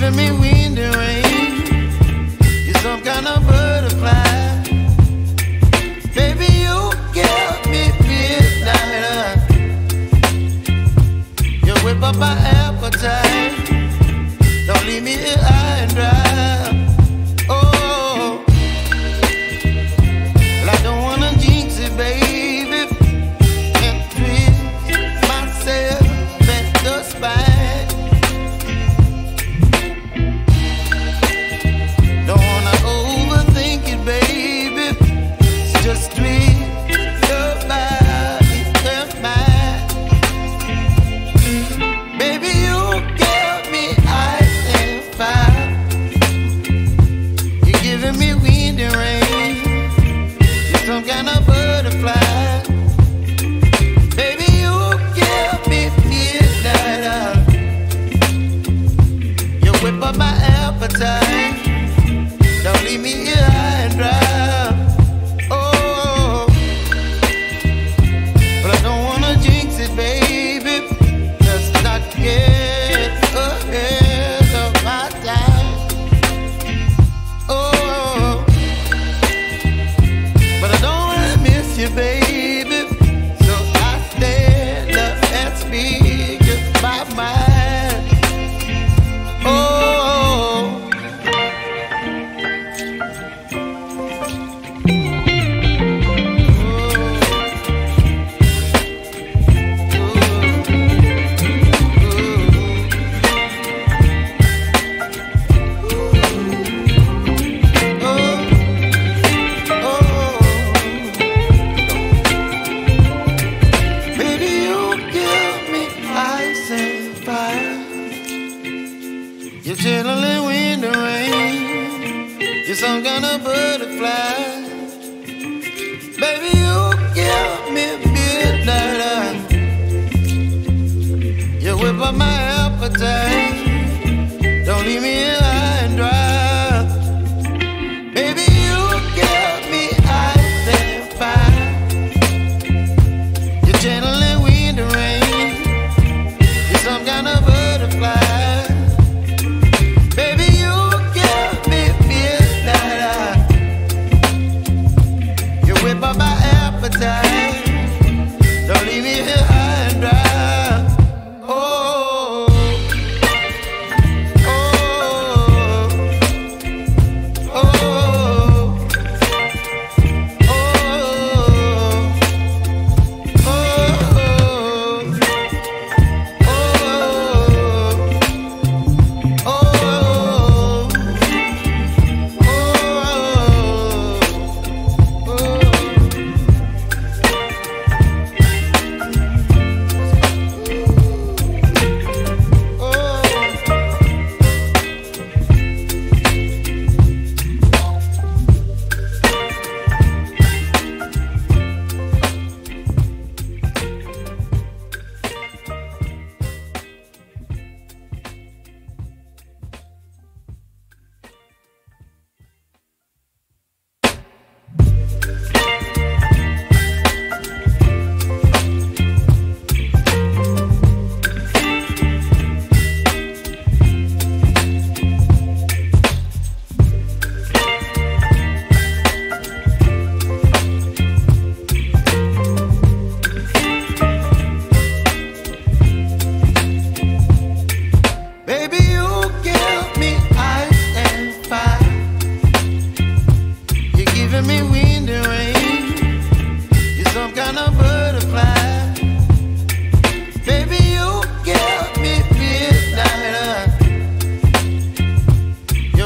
giving me wind and rain. You're some kind of butterfly. Baby, you give me midnight. You whip up my appetite. Don't leave me here high and dry. Oh, well, I don't wanna jinx it, baby, and twist myself at the spine. Don't wanna overthink it, baby. It's just twist your body and mine. Baby, you give me ice and fire. You're giving me wind and rain. You're some kind of butterfly. Baby, you give me midnight. You whip up my appetite. Don't leave me here high and dry. Oh, but I don't wanna jinx it, baby. Let's not get ahead of my time. Oh, but I don't wanna miss you, baby. So I stand up and speak my mind. Oh. You're chilling wind and rain. You're some kind of butterfly. Baby, you give me midnight. You whip up my appetite. Don't leave me here high and dry. Baby, you give me ice and fire. You're channeling wind and rain. You're some kind of butterfly. Whip up my appetite. Don't leave me here high and dry. Oh, oh, oh, oh,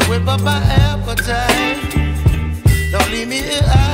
whip up my appetite. Don't leave me here.